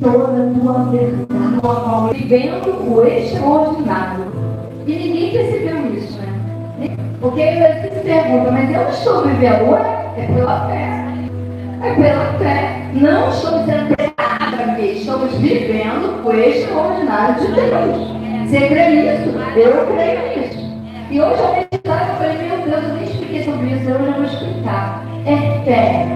toda a tua verdade, vivendo o extraordinário. E ninguém percebeu isso, né? Porque você se pergunta, mas eu estou vivendo, é pela fé. É pela fé. Não estamos sendo preparados para ver, estamos vivendo o extraordinário de Deus. Você crê nisso? Eu creio nisso. E hoje eu meditava e falei, meu Deus, eu nem expliquei sobre isso, eu já vou explicar. É fé.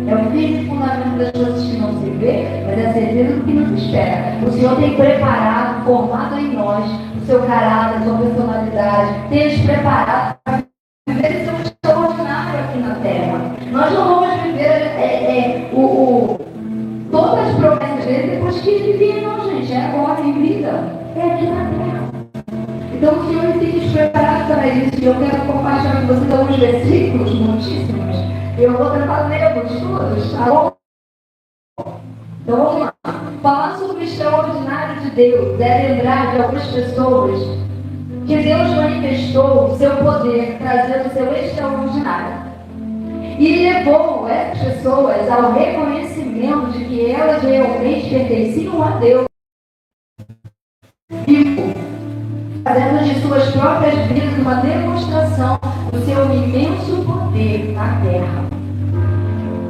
É o firme fundamento das coisas que não se vê, mas é a certeza do que não se espera. O Senhor tem preparado, formado em nós, o seu caráter, a sua personalidade, tem nos preparado para viver esse extraordinário aqui na Terra. Nós não vamos viver todas as promessas dele depois que ele vier, não, gente. É agora em vida. É aqui na Terra. Então o Senhor tem nos preparado para isso. E eu quero compartilhar com vocês alguns versículos, muitíssimos. Eu vou tentar ler-vos todos, tá bom? Então vamos lá. Falar sobre o extraordinário de Deus é lembrar de algumas pessoas que Deus manifestou o seu poder, trazendo o seu extraordinário. E levou essas pessoas ao reconhecimento de que elas realmente pertenciam a Deus. E fazendo de suas próprias vidas uma demonstração do seu imenso poder na terra.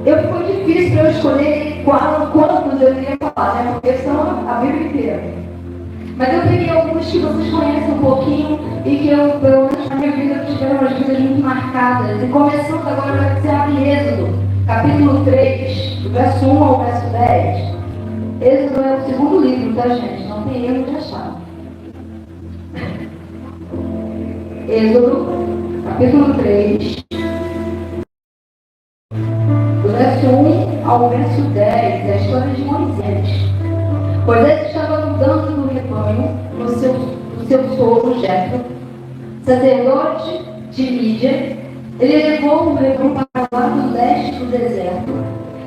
Foi difícil para eu escolher quantos eu queria falar, né? Porque são a Bíblia inteira. Mas eu peguei alguns que vocês conhecem um pouquinho e que eu, pelo menos na minha vida, tiveram umas vidas muito marcadas. E começando agora, você abre Êxodo, capítulo 3, do verso 1 ao verso 10. Êxodo é o segundo livro, tá, gente? Não tem erro de achar. Êxodo, capítulo 3, do verso 1 ao verso 10, é a história de Moisés. Moisés estava andando no rebanho, no seu sogro Jetro, sacerdote de Mídia. Ele levou o rebanho para o lado leste do deserto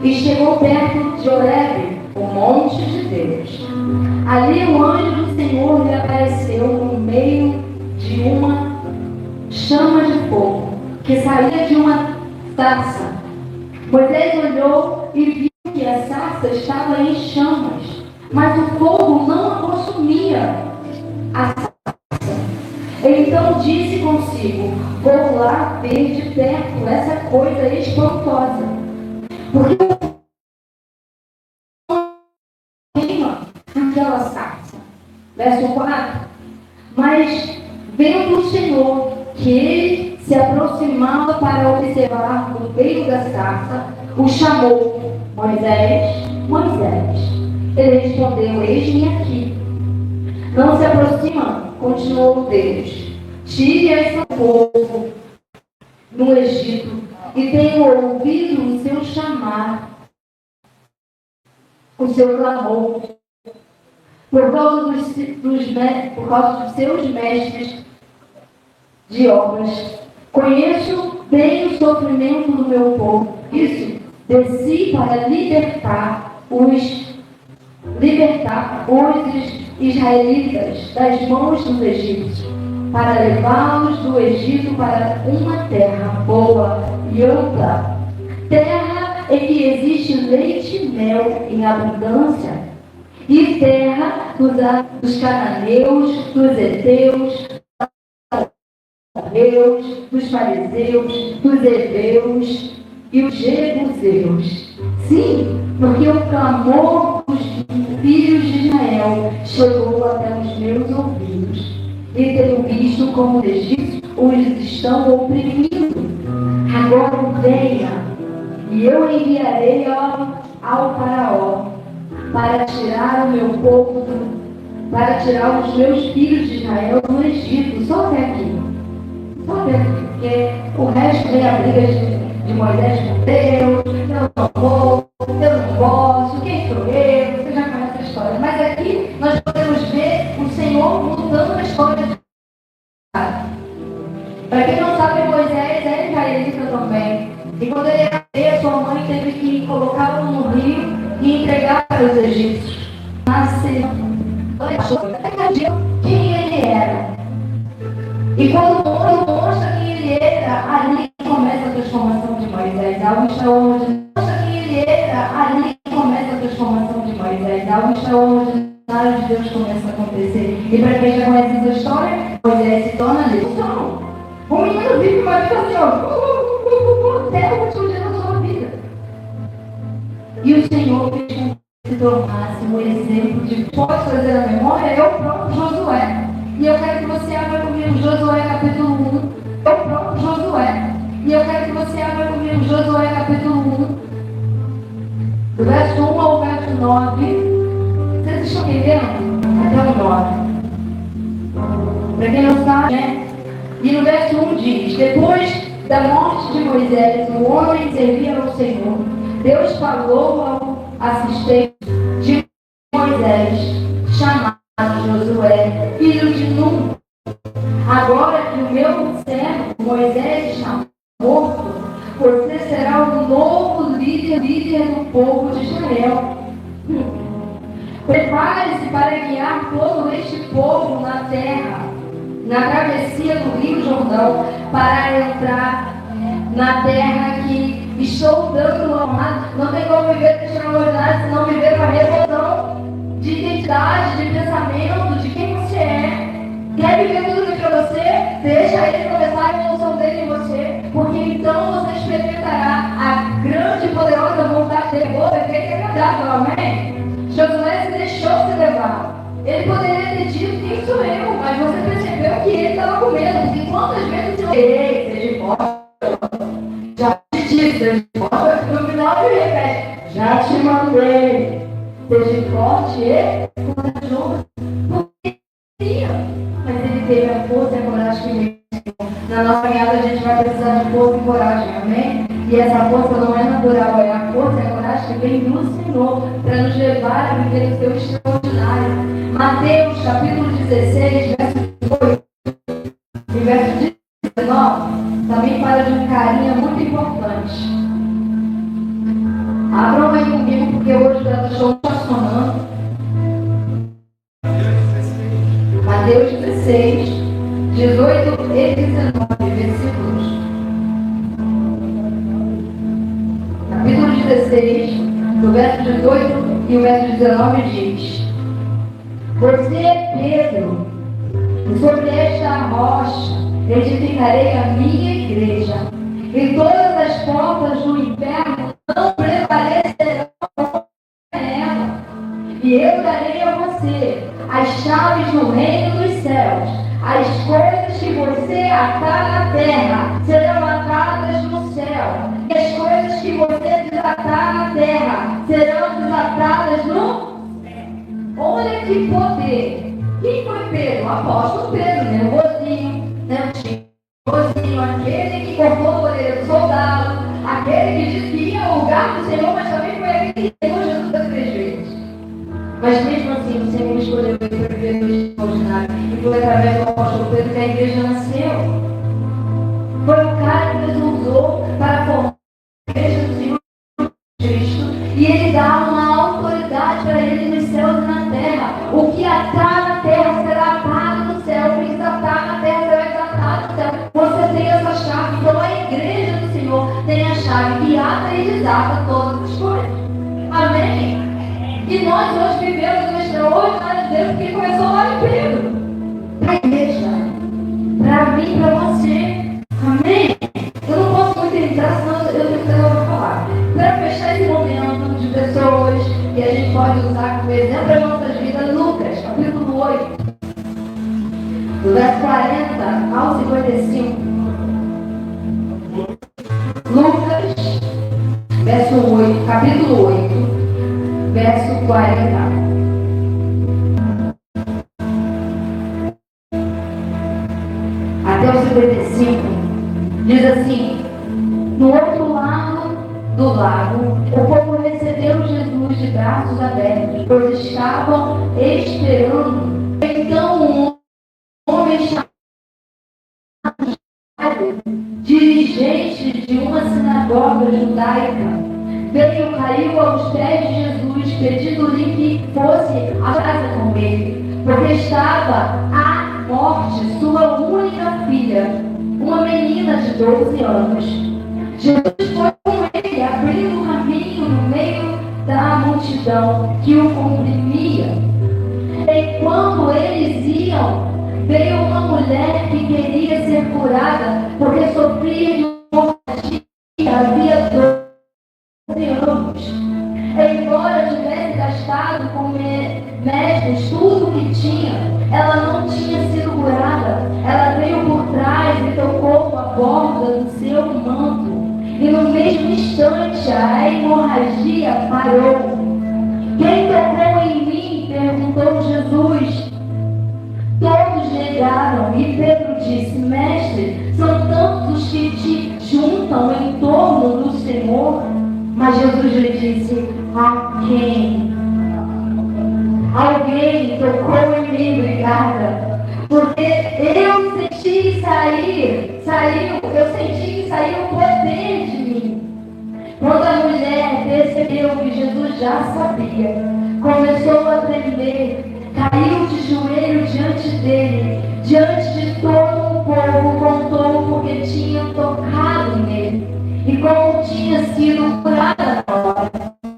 e chegou perto de Horebe, o monte de Deus. Ali o anjo do Senhor lhe apareceu no meio de uma chama de fogo que saía de uma sarça. Moisés olhou e viu que a sarça estava em chamas, mas o fogo não a consumia a sarça. Ele então disse consigo: vou lá ver de perto essa coisa espantosa, porque queima aquela sarça. Verso 4. Mas vendo o Senhor que ele se aproximava para observar no meio da sarça, o chamou: Moisés, Moisés. Ele respondeu: eis-me aqui. Não se aproxima, continuou Deus. Tire esse povo no Egito e tenho ouvido o seu chamar, o seu clamor, por causa dos seus mestres de obras. Conheço bem o sofrimento do meu povo. Isso, desci para libertar os israelitas das mãos dos egípcios, para levá-los do Egito para uma terra boa e ampla, terra em que existe leite e mel em abundância, e terra dos cananeus, dos heteus, dos fariseus, dos heveus e os jebuseus. Sim, porque o clamor dos filhos de Israel chegou até os meus ouvidos, e tenho visto como os egípcios os estão oprimindo. Agora venha, e eu enviarei ao faraó para tirar o meu povo, para tirar os meus filhos de Israel do Egito. Só até aqui. Porque o resto vem a briga de Moisés com Deus. Eu não vou, eu não posso, quem sou eu? Você já conhece a história. Mas aqui nós podemos ver o Senhor mudando a história. Para quem não sabe, Moisés é israelita também. E quando ele nasceu, sua mãe teve que colocá-lo no rio e entregar para os egípcios. Nasceu. Quem ele era. E quando mostra quem ele era, ali começa a transformação de Moisés. Algo extraordinário. Mostra quem ele era, ali começa a transformação de Moisés. algo extraordinário de Deus começa a acontecer. E para quem já conhece essa história, Moisés se torna lição. O menino vive uma vida assim, ó, até o último dia da sua vida. E o Senhor fez com que se tornasse um exemplo de pode trazer a memória, é o próprio Josué. E eu quero que você abra comigo Josué capítulo 1. É o próprio Josué. E eu quero que você abra comigo Josué capítulo 1. Do verso 1 ao verso 9. Vocês estão entendendo? Até o 9. Para quem não sabe, né? E no verso 1 diz: depois da morte de Moisés, o homem servia ao Senhor. Deus falou ao assistente de Moisés, chamado Josué, filho de Nun. Agora que o meu servo Moisés está morto, você será o novo líder do povo de Israel. Prepare-se para guiar todo este povo na terra, na travessia do Rio Jordão, para entrar na terra que estou dando ao mar. Não tem como viver extraordinário se não viver uma revolução de identidade, de pensamento, de quem você é. Quer viver tudo isso para você? Deixa ele começar a evolução dele em você, porque então você experimentará a grande e poderosa vontade dele, boa, perfeita e agradável. Amém? Josué se deixou se levar. Ele poderia ter dito: quem sou eu? Mas você percebeu que ele estava com medo. Porque quantas vezes eu seja forte, já te disse, seja forte, no final ele repete: já te mandei, seja forte e corajoso. Mas ele teve a força e a coragem que veio. Na nossa caminhada a gente vai precisar de força e coragem, amém? E essa força não é natural, é a força e a coragem que vem do Senhor para nos levar a viver o seu extraordinário. Mateus capítulo 16, verso 8 e verso 19 também fala de um carinha muito importante. Abram aí comigo, porque hoje o show está sonando. Mateus 16, 18 e 19 versículos. Capítulo 16, do verso 18 e o verso 19 diz: você é Pedro, e sobre esta rocha edificarei a minha igreja, e todas as portas do inferno não prevalecerão contra ela. E eu darei a você as chaves do reino dos céus. As coisas que você atar na terra serão atadas no céu, e as coisas que você desatar na terra serão desatadas no céu. Olha que poder! Quem foi Pedro? O apóstolo Pedro, nervosinho, nervosinho, aquele que cortou o orelha do soldado, aquele que disse que ia ao lugar do Senhor, mas também foi aquele que negou Jesus das 3 vezes. Mas mesmo assim, o Senhor escolheu ele para viver no extraordinário. E foi através do apóstolo Pedro que a igreja nasceu. Foi o cara que Deus usou para formar a igreja do Senhor Cristo. E ele dá uma autoridade para ele nos céus e na terra. O que atar na terra será atado no céu. O que desatar na terra será desatado no céu. Você tem essa chave. Então a igreja do Senhor tem a chave que ata e desata todas as coisas. Amém? E nós hoje vivemos o extraordinário de Deus que começou lá em Pedro. Para a igreja. Para mim, para você. Amém? Eu não posso muito entrar, senão eu tenho que ter algo para falar. Para fechar esse momento de pessoas que a gente pode usar como exemplo das nossas vidas, Lucas, capítulo 8, do verso 40 ao 55. Lucas, verso 8, capítulo 8. Verso 40. Até o 55. Diz assim: no outro lado do lago, o povo recebeu Jesus de braços abertos, pois estavam esperando. Então um homem chamado, dirigente de uma sinagoga judaica, veio, caiu aos pés de Jesus, pedindo-lhe que fosse à casa com ele, porque estava à morte sua única filha, uma menina de 12 anos. Jesus foi com ele, abrindo um caminho no meio da multidão, que o comprimia e comer mestres, tudo que tinha, ela não tinha sido curada. Ela veio por trás e tocou com a borda do seu manto. E no mesmo instante a hemorragia parou. Quem tocou em mim? Perguntou Jesus. Todos negaram e Pedro disse: Mestre, são tantos os que te juntam em torno do Senhor. Mas Jesus lhe disse: a quem? Alguém tocou em mim, obrigada. Porque eu senti eu senti que saiu o poder de mim. Quando a mulher percebeu que Jesus já sabia, começou a tremer, caiu de joelho diante dele, diante de todo o povo, contou porque tinha tocado nele e como tinha sido curada na hora.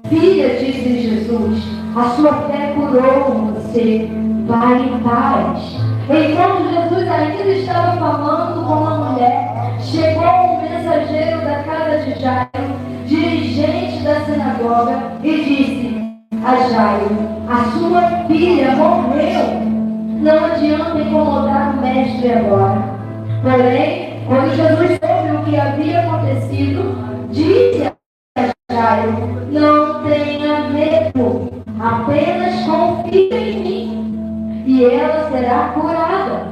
Filha, disse Jesus, a sua fé curou você, vai em paz. Enquanto Jesus ainda estava falando com a mulher, chegou um mensageiro da casa de Jairo, dirigente da sinagoga, e disse a Jairo: a sua filha morreu. Não adianta incomodar o mestre agora. Porém, quando Jesus soube o que havia acontecido, disse a Jairo: não tenha medo, apenas confie em mim e ela será curada.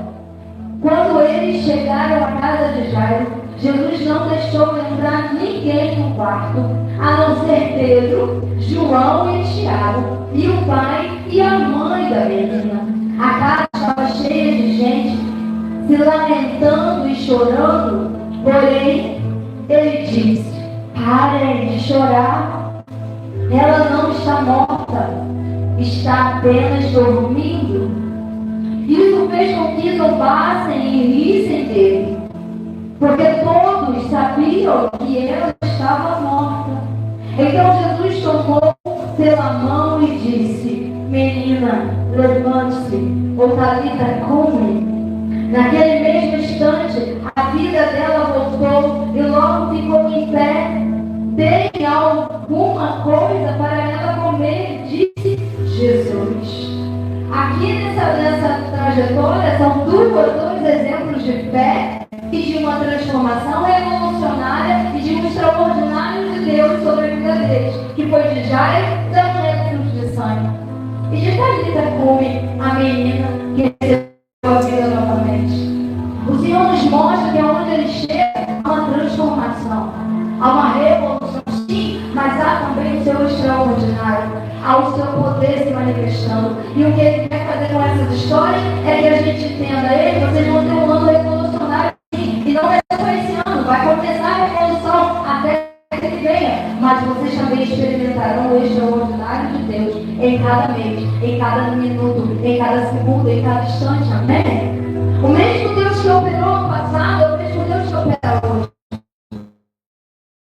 Quando eles chegaram à casa de Jairo, Jesus não deixou entrar ninguém no quarto, a não ser Pedro, João e Tiago, e o pai e a mãe da menina. A casa estava cheia de gente, se lamentando e chorando. Porém, ele disse: parem de chorar. Ela não está morta, está apenas dormindo. Isso fez com que zombassem e rissem dele, porque todos sabiam que ela estava morta. Então Jesus tomou pela mão e disse: menina, levante-se, ou Talita cumi. Naquele mesmo instante, a vida dela voltou e logo ficou em pé. Dei alguma coisa para ela comer, disse Jesus. Aqui nessa trajetória são dois exemplos de fé e de uma transformação revolucionária e de um extraordinário de Deus sobre a vida deles, que foi de Jairo, da mulher do fluxo de sangue, e de Talita cumi, a menina que recebeu a vida novamente. O Senhor nos mostra que aonde Ele chega há uma transformação, há uma revolução, sim, mas há também o seu extraordinário, há o seu poder se manifestando. E o que Ele quer fazer com essas histórias é que a gente entenda: vocês vão ter um ano revolucionário, sim, e não é só esse ano, vai começar a revolução até que Ele venha, mas vocês também experimentarão o extraordinário de Deus em cada mês, em cada minuto, em cada segundo, em cada instante, amém? O mesmo Deus que operou no passado é o mesmo Deus que opera hoje.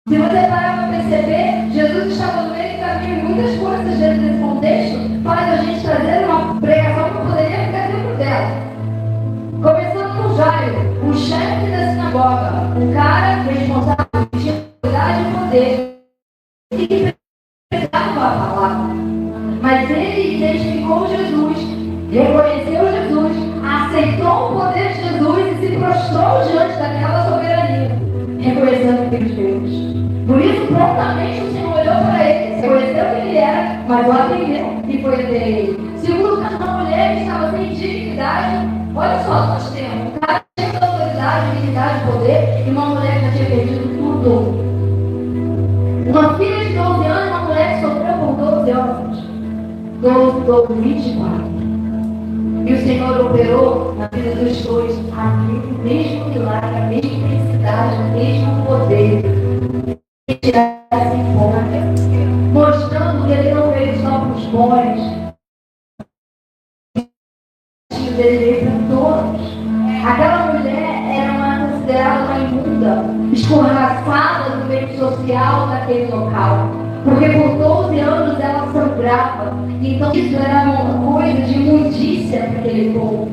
Se você parar para perceber, Jesus estava no meio do caminho e muitas coisas dentro desse contexto faz a gente trazer uma pregação que poderia ficar dentro dela. Começando com Jairo, o chefe da sinagoga, um cara responsável por autoridade e poder, e que precisava a palavra. Mas ele identificou Jesus, reconheceu Jesus, aceitou o poder de Jesus e se prostrou diante daquela soberania, reconhecendo o Filho de Deus. Por isso, prontamente o Senhor olhou para ele, reconheceu quem ele era, mas o atendeu e foi até ele. Segundo, uma mulher que estava sem dignidade. Olha só, nós temos um cara cheio de autoridade, dignidade, poder, e uma mulher que já tinha perdido tudo. Uma filha de 12 anos, uma mulher que sofreu por 12 anos. 12, 24. E o Senhor operou na vida dos dois o mesmo milagre, a mesma felicidade, o mesmo poder. E tirasse fora, mostrando que Ele não veio só para os bons, Ele veio para todos. Aquela mulher era considerada uma imunda, escorraçada no meio social daquele local, porque por 12 anos ela sangrava. Então isso era uma coisa de imundícia para aquele povo.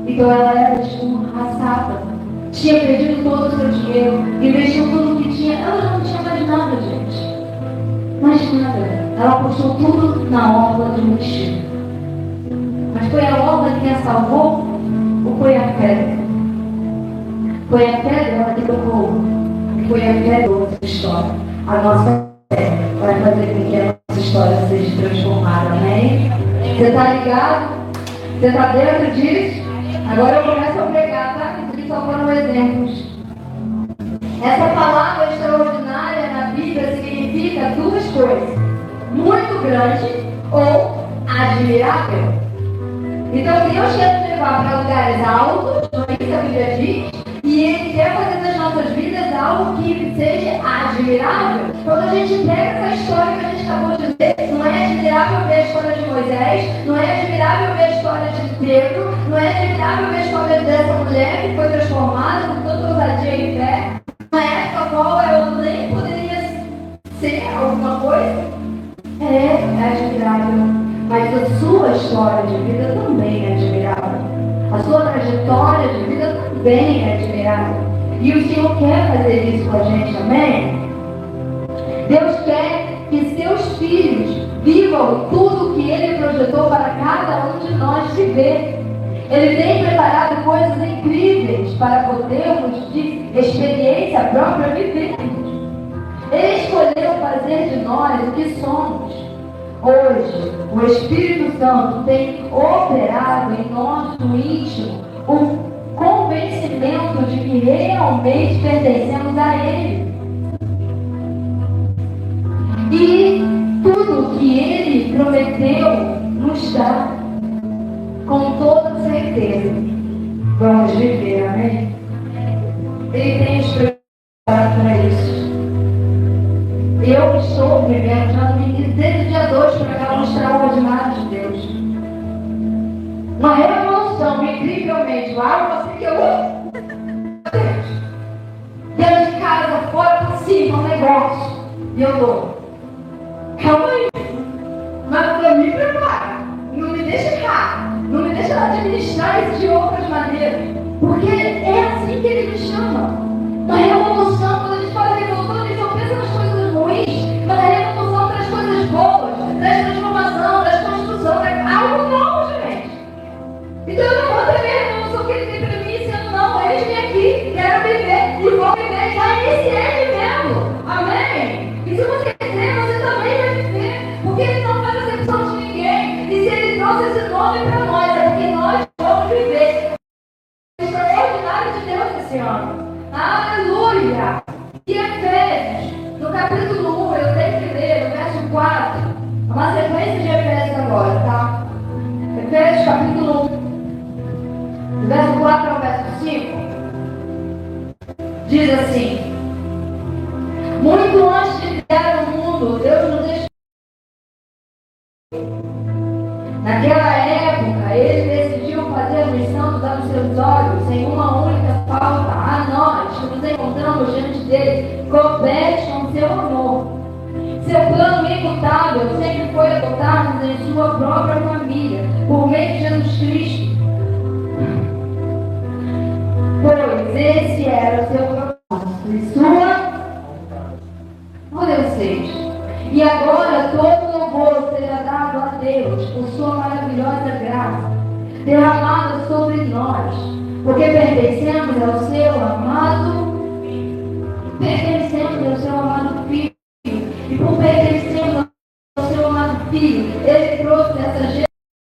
Então ela era escorraçada, tinha perdido todo o seu dinheiro, investiu tudo o que tinha. Ela não tinha mais nada, gente, mais nada. ela postou tudo na orla de um vestido. Mas foi a orla que a salvou ou foi a pedra? Foi a pedra que tocou. Foi a pedra outra história. A nossa fé vai fazer com que a nossa história seja transformada. Amém? Você está ligado? Você está dentro disso? Agora eu começo a pregar, tá? Estou só foram exemplos. Essa palavra extraordinária na Bíblia significa duas coisas: muito grande ou admirável. Então Deus quer nos levar para lugares altos, não é isso que a Bíblia diz, e Ele quer fazer das nossas vidas algo que seja admirável. Quando a gente pega essa história que a gente acabou de dizer, não é admirável ver a história de Moisés, não é admirável ver a história de Pedro, não é admirável ver a história dessa mulher que foi transformada com tanta ousadia e fé, na época qual ela nem poderia ser alguma coisa. É admirável. Mas a sua história de vida também é admirável. A sua trajetória de vida também é admirável. E o Senhor quer fazer isso com a gente, amém? Deus quer que seus filhos vivam tudo o que Ele projetou para cada um de nós viver. Ele tem preparado coisas incríveis para podermos, de experiência própria, vivermos. Ele escolheu fazer de nós o que somos. Hoje, o Espírito Santo tem operado em nosso íntimo o convencimento de que realmente pertencemos a Ele. E tudo que Ele prometeu nos dá, com toda certeza, vamos viver, amém? Ele tem nos preparado para isso. Eu estou vivendo já no início, desde o dia 2 para cá, um extraordinário de Deus. Uma revolução, incrivelmente. Algo assim que eu dentro de casa, fora por cima, um negócio. E eu dou. Calma aí. Mas me prepara. Não me deixa errar. Não me deixa administrar isso de outras maneiras. Porque é assim que Ele me chama. Uma revolução, quando a gente fala de revolução, a gente não pensa nas coisas ruins, mas a revolução traz coisas boas, traz transformação, traz construção, traz algo novo, gente. Então eu não vou ter a revolução que Ele tem para mim, sendo não, eles vêm aqui, quero viver e vou viver, já iniciei vivendo. Amém? E se você quiser, você também vai viver, porque Ele não faz acepção de ninguém. E se Ele trouxe esse nome para nós, é porque nós vamos viver o extraordinário de Deus esse ano. Aleluia! E Efésios, no capítulo 1, eu tenho que ler, no verso 4, uma sequência de Efésios agora, tá? Efésios capítulo 1, do verso 4 ao verso 5, diz assim: muito antes de criar o mundo, Deus nos deixou. Naquela época, Ele decidiu fazer os santos aos seus olhos, sem uma única falta. A nós, que nos encontramos diante dele, compete com seu amor. Seu plano imutável sempre foi adotar-nos em sua própria família, por meio de Jesus Cristo. Pois esse era o seu propósito e sua. Olha o 6. E agora todo louvor seja dado a Deus por sua maravilhosa graça, derramada sobre nós, porque pertencemos ao seu amado Filho. E por pertencermos ao seu amado Filho, Ele trouxe essa geração,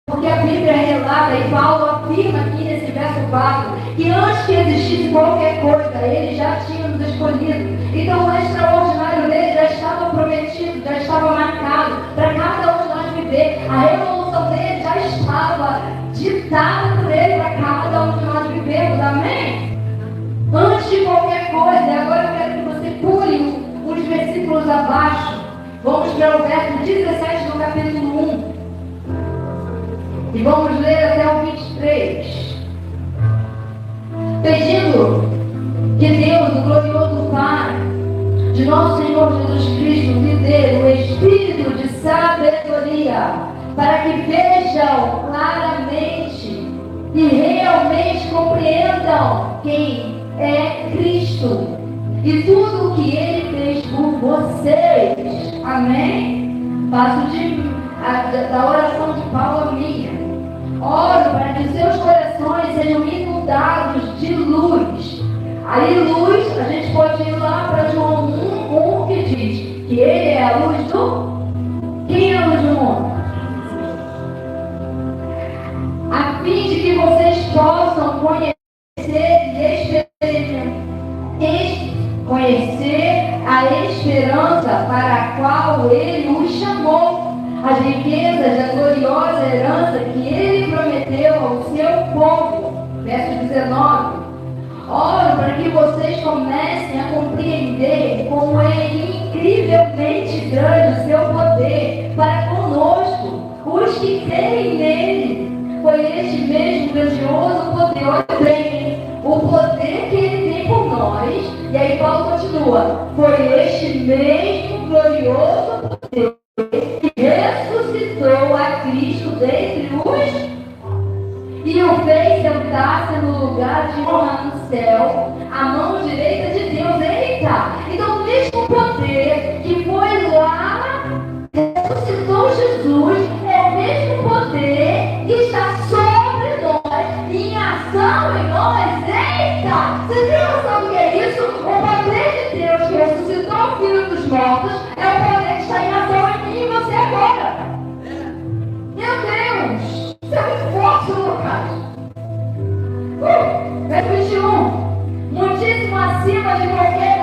porque a Bíblia relata, e Paulo afirma aqui nesse verso 4, que antes que existisse qualquer coisa, Ele já tinha nos escolhido. Então o extraordinário dele já estava prometido, já estava marcado para cada um de nós viver. A revolução dele já estava ditada por Ele para cada um de nós vivermos, amém? Antes de qualquer coisa, e agora eu quero que você pule uns versículos abaixo. Vamos para o verso 17 do capítulo 1. E vamos ler até o 23. Pedindo que Deus, o glorioso Pai de nosso Senhor Jesus Cristo, lhe dê o espírito de sabedoria, para que vejam claramente e realmente compreendam quem é Cristo e tudo o que Ele fez por vocês. Amém? Faço da oração de Paulo a minha. Oro para que seus corações sejam inundados de luz. Aí luz, a gente pode ir lá para João 1, que diz que ele é a luz do... Quem é a luz do mundo? A fim de que vocês possam conhecer e conhecer a esperança para a qual ele os chamou, as riquezas da gloriosa herança que ele prometeu ao seu povo. Verso 19. Oro para que vocês comecem a compreender como é incrivelmente grande o seu poder para conosco, os que creem nele. Foi este mesmo grandioso poder, olha bem, o poder que ele tem por nós. E aí Paulo continua: foi este mesmo glorioso poder que ressuscitou a Cristo dentre os e o fez sentar-se no lugar de honra no céu, à mão direita de Deus. Eita! Então o mesmo poder que foi lá, ressuscitou Jesus, é o mesmo poder que está sobre nós, em ação em nós. Eita! Você tem noção do que é isso? O poder de Deus que ressuscitou o Filho dos mortos é o poder que está em ação em mim e você agora. Meu Deus! Isso é muito forte, Lucas. Verso 21. Muitíssimo acima de qualquer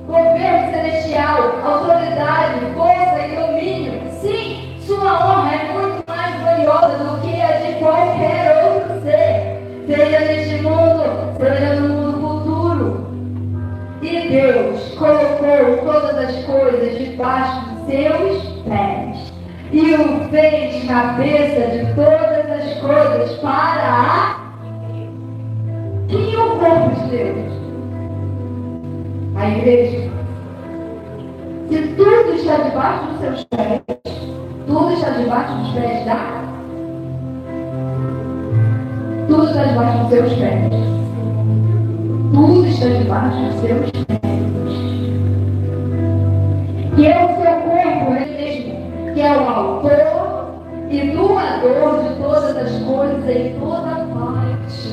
governo celestial, autoridade, força e domínio. Sim, sua honra é muito mais gloriosa do que a de qualquer outro ser, seja neste mundo, seja no mundo futuro. E Deus colocou todas as coisas debaixo dos seus pés e o fez cabeça de todas as coisas para quem é o corpo de Deus? A igreja. Se tudo está debaixo dos seus pés, tudo está debaixo dos pés da... Tudo está debaixo dos seus pés. Tudo está debaixo dos seus pés. Que é o seu corpo, ele mesmo, que é o autor e doador de todas as coisas em toda parte.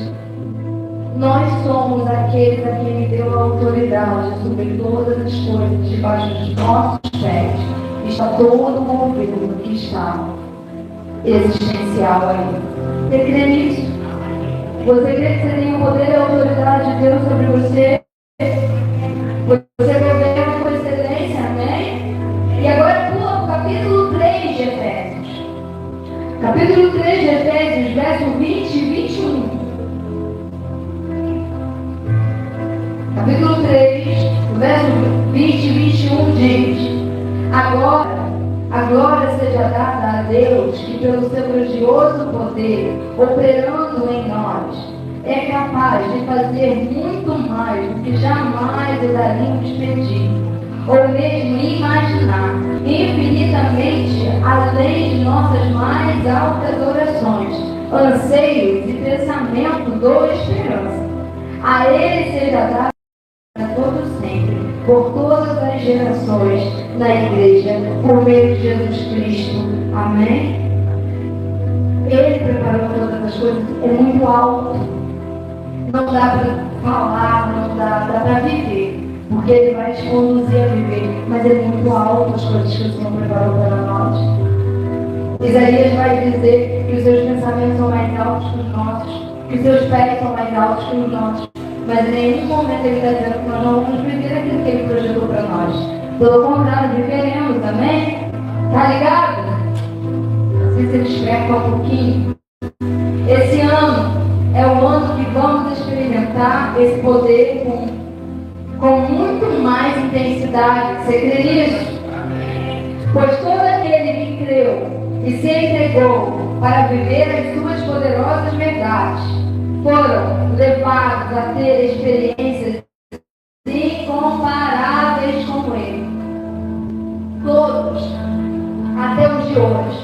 Nós somos aqueles a quem Ele deu a autoridade sobre todas as coisas debaixo dos nossos pés. Está todo o governo que está existencial aí. Você crê nisso? Você crê que você tem o poder e a autoridade de Deus sobre você? Você governa com excelência, amém? E agora pula para o capítulo 3 de Efésios. Capítulo 3 de Efésios, verso 20 e 21. Capítulo 3, verso 20 e 21 diz: agora, a glória seja dada a Deus, que pelo seu grandioso poder, operando em nós, é capaz de fazer muito mais do que jamais osaríamos pedir, ou mesmo imaginar, infinitamente além de nossas mais altas orações, anseios e pensamentos ou esperança. A Ele seja dada para todos sempre, por todas as gerações, na igreja, por meio de Jesus Cristo. Amém? Ele preparou todas as coisas, é muito alto. Não dá para falar, não dá para viver, porque Ele vai te conduzir a viver, mas é muito alto as coisas que o Senhor preparou para nós. Isaías vai dizer que os seus pensamentos são mais altos que os nossos, que os seus pés são mais altos que os nossos. Mas em nenhum momento Ele está dizendo que nós não vamos viver aquilo que Ele projetou para nós. Pelo contrário, viveremos, amém? Tá ligado? Não sei se Ele desperta um pouquinho. Esse ano é o ano que vamos experimentar esse poder com muito mais intensidade. Você crê nisso? Pois todo aquele que creu e se entregou para viver as suas poderosas verdades foram levados a ter experiências incomparáveis com Ele. Todos, até os de hoje.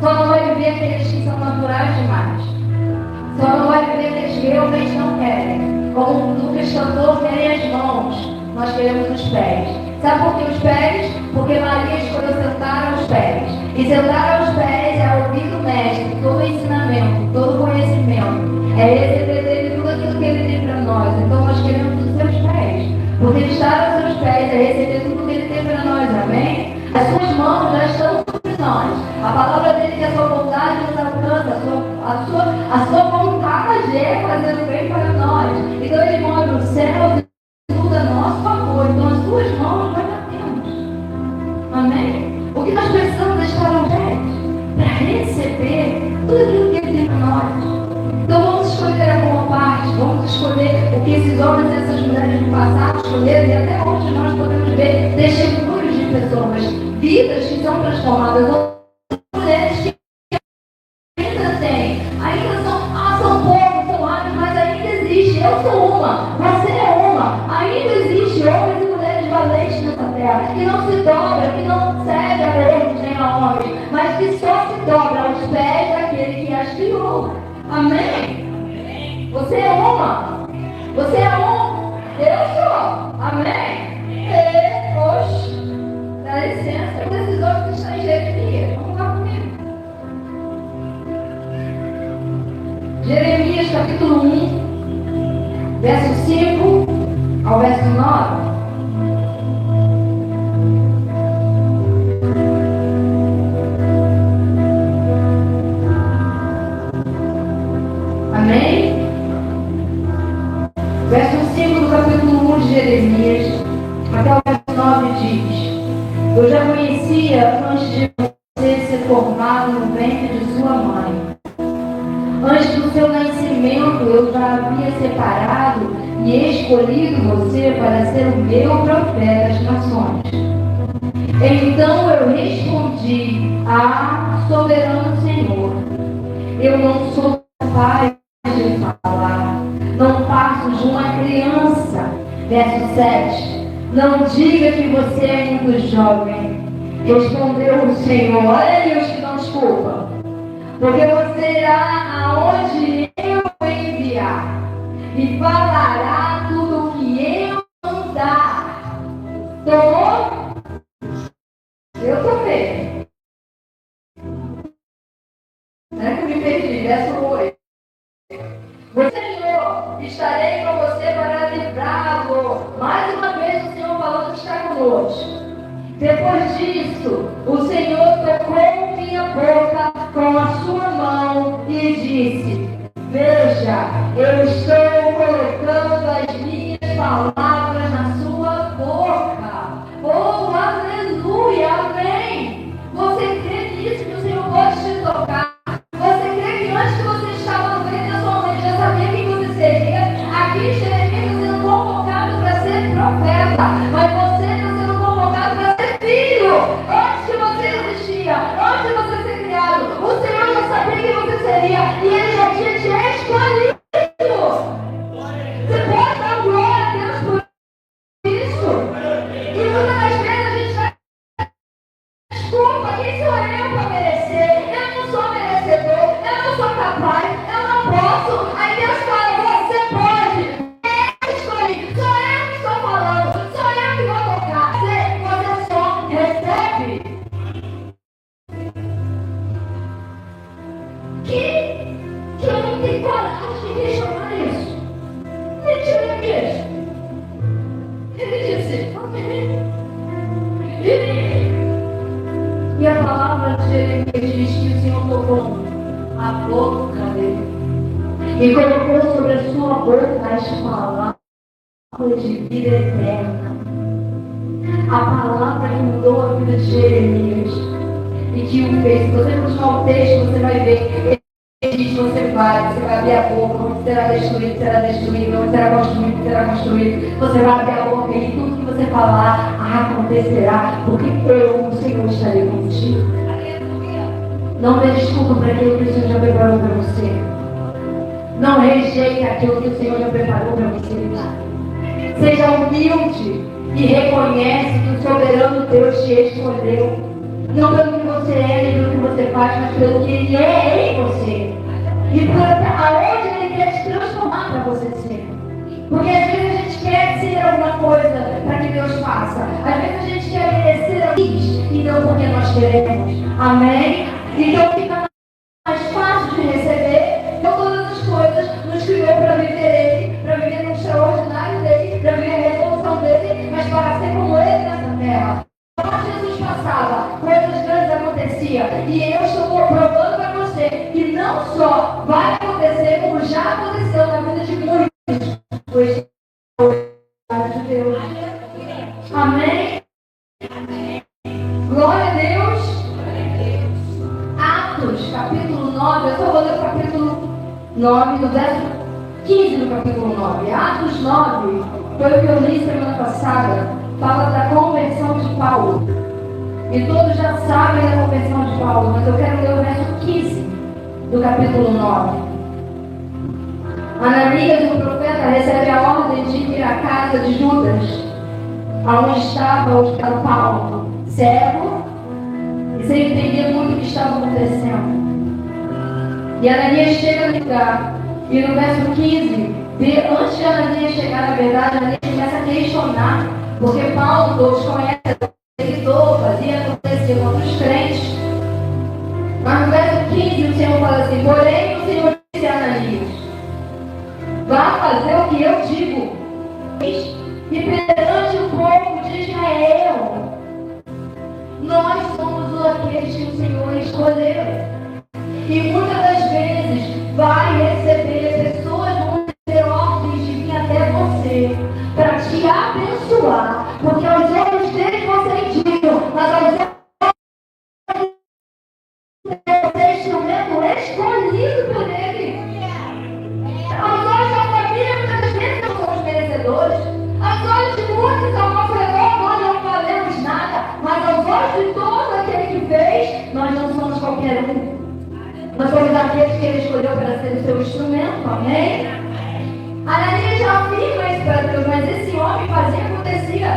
Só não vai viver aqueles que são naturais demais. Só não vai viver aqueles que realmente não querem. Como o Lucas cantou, querem as mãos. Nós queremos os pés. Sabe por que os pés? Porque Maria escolheu sentar aos pés. E sentar aos pés é ouvir do Mestre todo o ensinamento, todo o conhecimento. É receber dele tudo aquilo que ele tem para nós. Então nós queremos os seus pés. Porque estar aos seus pés é receber tudo que ele tem para nós. Amém? As suas mãos já estão sobre nós. A palavra dele que a sua vontade nos alcança. A sua vontade é fazer o bem para nós. Então ele move o céu e tudo a nosso favor. Então as suas mãos nós já temos. Amém? O que nós precisamos é estar aos pés para receber tudo aquilo que ele tem para nós. Então vamos escolher a boa parte, vamos escolher o que esses homens e essas mulheres do passado escolheram, e até hoje nós podemos ver testemunhos de pessoas, vidas que são transformadas, mulheres que ainda têm, ainda são poucos, são raros, mas ainda existe. Eu sou uma, você é uma, ainda existe homens e mulheres valentes nessa terra, que não se dobra, que não cede a outros nem a homens, mas que só se dobra aos pés daquele que as criou. Amém? Você é uma. Você é um. Eu sou. Amém? Poxa. Dá licença. Esses outros estão em Jeremias. Vamos lá comigo. Jeremias capítulo 1, verso 5 ao verso 9. Amém? Verso 5 do capítulo 1 de Jeremias, até o verso 9 diz: Eu já conhecia antes de você ser formado no ventre de sua mãe. Antes do seu nascimento, eu já havia separado e escolhido você para ser o meu profeta das nações. Então eu respondi: soberano Senhor, eu não sou capaz de falar, não passo de uma criança. Verso 7. Não diga que você é muito jovem. Respondeu o Senhor: olha aí os que não desculpam, porque você irá aonde eu enviar e falará tudo o que eu mandar. Tomou? Eu tomei. Não é que eu me perdi, verso 8. Senhor, estarei com você para livrá-lo. Mais uma vez o Senhor falando que está conosco. Depois disso, o Senhor tocou minha boca com a sua mão e disse: veja, eu estou colocando as minhas palavras na sua boca. Oh, aleluia, amém. Você crê nisso, que o Senhor pode te tocar? Você crê que antes que você estava no ventre da sua mãe, já sabia quem você seria? Aqui em Jeremias está sendo convocado para ser profeta, mas você está sendo convocado para ser filho. Antes que você existia, antes de você ser criado, o Senhor já sabia quem você seria e Ele já tinha te escolhido. Você pode dar glória a Deus por isso? E muitas das vezes a gente vai: desculpa, quem sou eu para merecer? Eu não sou merecedor, eu não sou capaz, eu não posso. Aí Deus fala: você pode. Eu escolhi, sou eu que estou falando, sou eu que vou tocar. Você só recebe. Que eu não tenho coragem de questionar isso. Mentira mesmo. Ele disse: amém. E a palavra de Jeremias diz que o Senhor tocou a boca dele e colocou sobre a sua boca as palavras de vida eterna. A palavra que mudou a vida de Jeremias e que o fez. Se você continuar o texto, você vai ver. Ele diz: você vai abrir a boca, onde será destruído, onde será construído. Você vai abrir a boca e tudo que você falar acontecerá, porque eu, o Senhor, estarei contigo. Não dê desculpa para aquilo que o Senhor já preparou para você. Não rejeite aquilo que o Senhor já preparou para você. Seja humilde e reconhece que o soberano Deus te escolheu. Não pelo que você é, nem pelo que você faz, mas pelo que Ele é em você. E aonde Ele quer te transformar para você ser. Porque às vezes a gente quer ser alguma coisa para que Deus faça. Às vezes a gente quer merecer a Deus e não porque nós queremos. Amém? Então fica mais fácil de receber. Então todas as coisas nos criou para viver Ele, para viver no extraordinário dele, para viver a resolução dele, mas para ser como Ele nessa terra. Quando Jesus passava, coisas grandes aconteciam. E eu estou provando para você que não só vai acontecer, como já aconteceu na vida de muitos. Pois de Deus. Amém? Glória a Deus. Atos, capítulo 9. Eu só vou ler o capítulo 9, do verso 15 do capítulo 9. Atos 9 foi o que eu li semana passada. Fala da conversão de Paulo. E todos já sabem da conversão de Paulo, mas eu quero ler o verso 15 do capítulo 9. Ananias, o profeta, recebe a ordem de ir à casa de Judas, aonde estava hospedado Paulo, cego, e sem entender muito o que estava acontecendo. E Ananias chega no lugar, e no verso 15, antes de Ananias chegar, na verdade, Ananias começa a questionar, porque Paulo todos conhecem, seguidor, fazia acontecer com outros crentes. Mas no verso 15 o Senhor fala assim: porém o Senhor disse a Ananias: vá fazer o que eu digo, e perante o povo de Israel, nós somos aqueles que o Senhor escolheu. E muitas das vezes vai receber, pessoas vão receber ordens de vir até você para te abençoar, porque aos olhos deles você é indigno, mas aos olhos você é instrumento escolhido por ele. Aos olhos da família, muitas vezes não somos merecedores. Aos olhos de muitos ao nosso redor, nós não valemos nada, mas aos olhos de todo aquele que fez, nós não somos qualquer um. Nós somos aqueles que ele escolheu para ser o seu instrumento, amém? Ananias já afirma isso para Deus, mas esse homem fazia acontecia.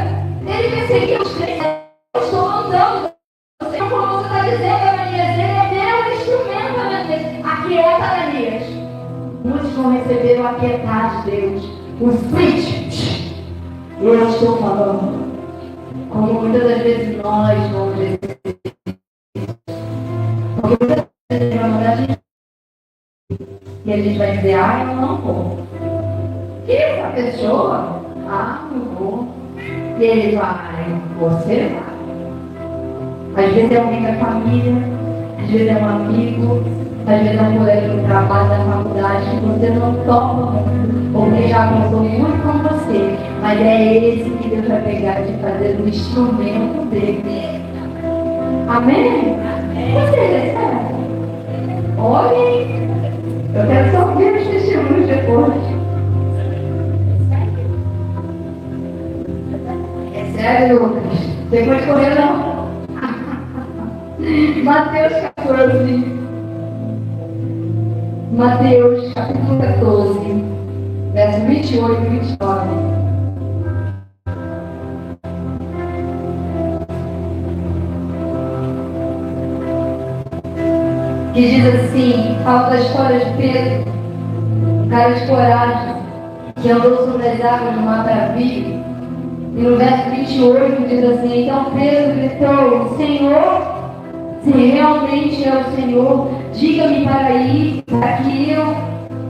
Ele perseguia os crentes. Eu estou andando. O Senhor, como você está dizendo, Ananias, ele é meu instrumento, Ananias. Aquieta, Ananias. Muitos vão receber o aquietar de Deus. O split. Eu estou falando. Como muitas das vezes nós vamos receber. Porque muitas vezes vai mandar a gente. E a gente vai dizer: ah, eu não vou. E essa pessoa? Ah, não vou. E ele vai: você vai. Às vezes é alguém da família, às vezes é um amigo, às vezes é um colega do trabalho, da faculdade, que você não topa muito, ou que já pensou muito com você, mas é esse que Deus vai pegar de fazer o instrumento dele. Amém? Você recebe? Olhem, eu quero só ouvir os testemunhos depois. Recebe, Lucas. Depois correr não. Mateus 14. Mateus capítulo 14, verso 28 e 29. Que diz assim, fala da história de Pedro, um cara de coragem, que andou sobre as águas no mar bravio. E no verso 28 diz assim: então Pedro gritou: Senhor, se realmente é o Senhor, diga-me para ir,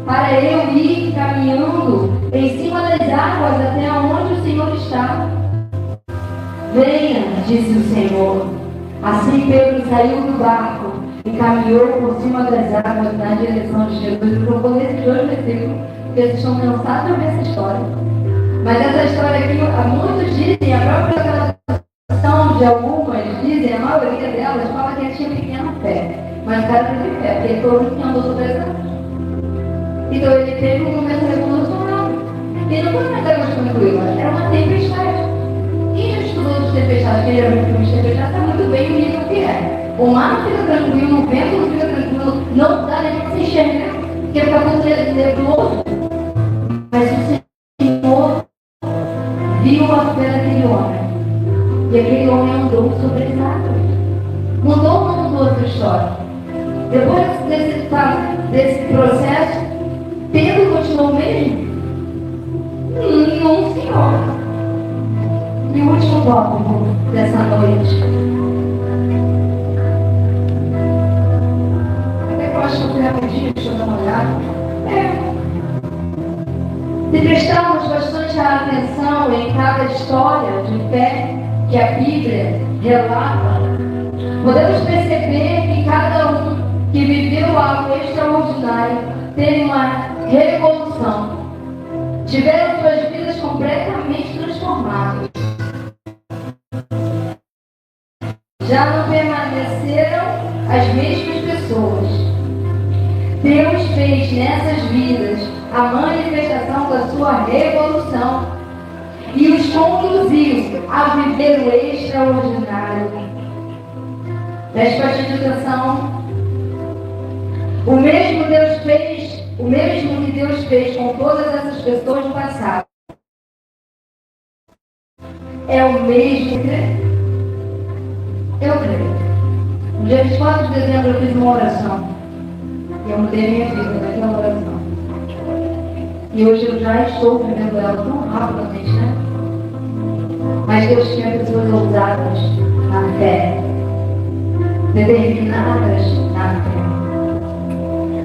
para eu ir caminhando em cima das águas até onde o Senhor está. Venha, disse o Senhor. Assim Pedro saiu do barco e caminhou por cima das águas na direção de Jesus. Eu vou ler esses dois versículos, porque vocês estão cansados de ver essa história. Mas essa história aqui, muitos dizem, a própria tradução de algumas dizem, a maioria delas fala que ele tinha pequena fé. Mas o cara teve fé, porque ele foi o único que andou sobre as águas. Então ele teve um momento revolucionário. E não foi uma água tranquila, era uma tempestade. Quem já estudou de tempestade, quem já viu filmes de tempestade, sabe muito bem o nível que é. O mar não fica tranquilo, o vento não fica tranquilo, não dá nem para se enxergar, porque fica muito nebuloso. Mas o Senhor viu a fé daquele homem. E aquele homem andou sobre as águas. Mudou ou não mudou essa história? Depois desse processo, Pedro continuou mesmo? Nenhum senhor. E dessa noite. Até que eu acho que eu fui rapidinho, deixa eu dar uma olhada. Se prestarmos bastante atenção em cada história de fé que a Bíblia relata, podemos perceber que cada um que viveu algo extraordinário teve uma revolução. Tiveram suas vidas completamente transformadas. Já não permaneceram as mesmas pessoas. Deus fez nessas vidas a manifestação da sua revolução e os conduziu a viver o extraordinário. Preste bastante atenção. O mesmo que Deus fez com todas essas pessoas no passado é o mesmo que eu creio. No dia 24 de dezembro eu fiz uma oração. E eu mudei minha vida naquela oração. E hoje eu já estou vivendo ela tão rapidamente, né? Mas Deus tinha pessoas ousadas na fé, determinadas na fé.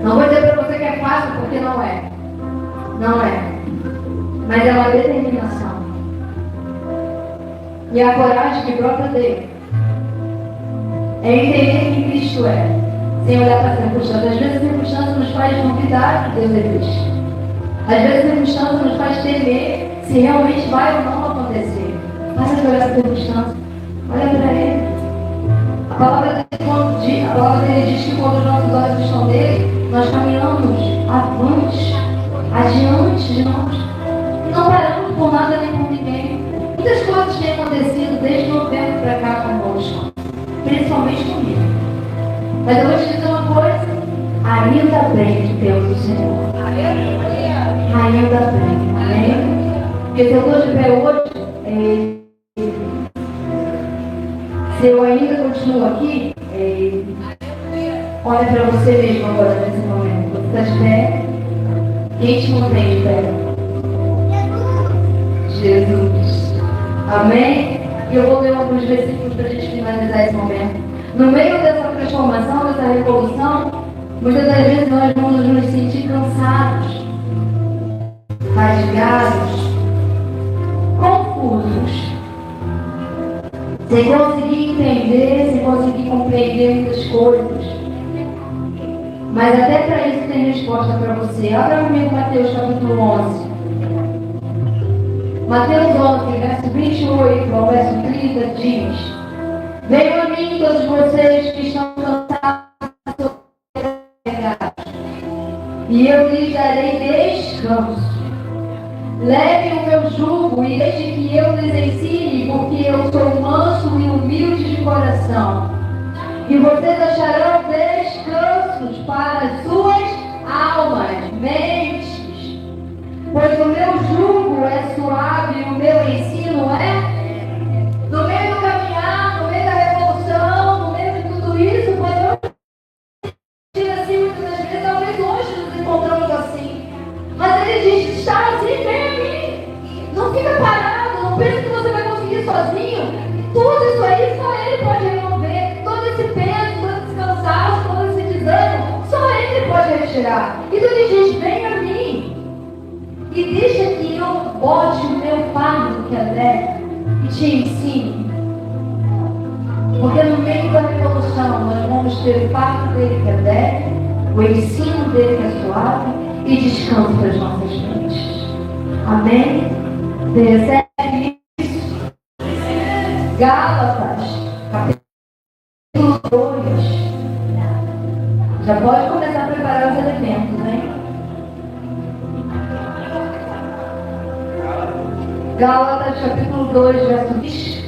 Não vou dizer para você que é fácil, porque não é. Não é. Mas é uma determinação. E a coragem que brota dele é entender quem Cristo é, sem olhar para as circunstâncias. Às vezes a circunstância nos faz duvidar que Deus existe. Às vezes a circunstância nos faz temer se realmente vai ou não acontecer. Para de olhar para a circunstância. Olha para Ele. A palavra dele diz que quando os nossos olhos estão nele, nós caminhamos avante, adiante de nós. E não paramos por nada nem por ninguém. Muitas coisas têm acontecido desde novembro para cá conosco. Principalmente comigo. Mas eu vou te dizer uma coisa. Ainda bem que temos o Senhor. Ainda bem. Amém? Porque se eu estou de pé hoje, se eu ainda continuo aqui, olha para você mesmo agora nesse momento. Você está de pé? Quem te mantém de pé? Jesus. Amém? E eu vou ler alguns versículos para a gente finalizar esse momento. No meio dessa transformação, dessa revolução, muitas das vezes nós vamos nos sentir cansados, fadigados, confusos, sem conseguir entender, sem conseguir compreender muitas coisas. Mas até para isso tem resposta para você. Abra comigo Mateus capítulo 11. Mateus 11, verso 28 ao verso 30 diz: venham a mim todos vocês que estão cansados e sobrecarregados, e eu lhes darei descanso. Levem o meu jugo e deixem que eu lhes ensine, porque eu sou manso e humilde de coração. E vocês acharão descansos para as suas almas, mentes. Pois o meu jugo é suave e o meu ensino é. No meio do caminhar, no meio da revolução, no meio de tudo isso, podemos sentir assim muitas das vezes, talvez hoje nos encontramos assim. Mas ele diz: está assim, vem a mim. Não fica parado, não pense que você vai conseguir sozinho. Tudo isso aí só ele pode resolver. Todo esse peso, todo esse cansaço, todo esse desânimo, só ele pode retirar. E ele diz: vem a mim. E deixa que eu bote o meu fardo que é leve e te ensine. Porque no meio da revolução nós vamos ter o fardo dele que é leve, o ensino dele que é suave e descanso das nossas mentes. Amém? Você recebe isso? Gálatas, capítulo 2. Já pode começar a preparar os elementos, né? Gálatas, capítulo 2, verso 20.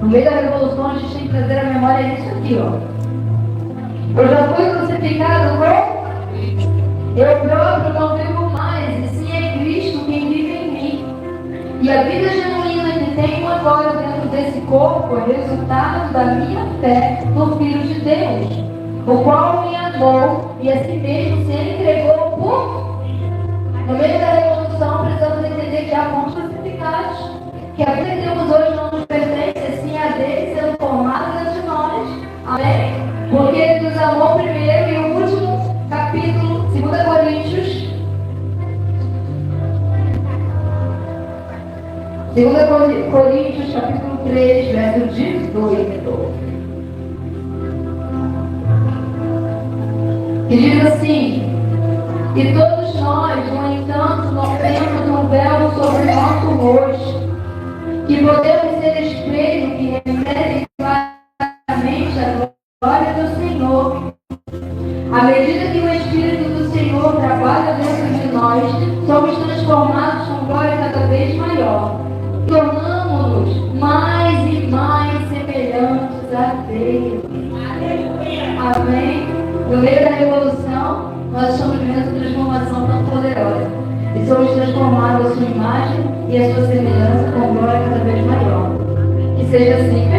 No meio da revolução, a gente tem que trazer a memória disso aqui, ó. Eu já fui crucificado com... Eu próprio não vivo mais, e sim é Cristo quem vive em mim. E a vida genuína que tenho agora dentro desse corpo é resultado da minha fé no Filho de Deus, o qual me amou e a si mesmo se entregou por... No meio da revolução, precisamos entender que há pontos crucificados, que a vida que temos hoje não nos pertence, 2 Coríntios, capítulo 3, verso 18. Que diz assim: e todos nós, no entanto, não temos um véu sobre o nosso rosto, que podemos ser espelho que reflete claramente a glória do Senhor. À medida que o Espírito do Senhor trabalha dentro de nós, somos transformados com glória cada vez maior. Tornamos-nos mais e mais semelhantes a Deus. Amém? No meio da revolução, nós estamos vivendo transformação tão poderosa. E somos transformados a sua imagem e a sua semelhança com glória cada vez maior. Que seja assim.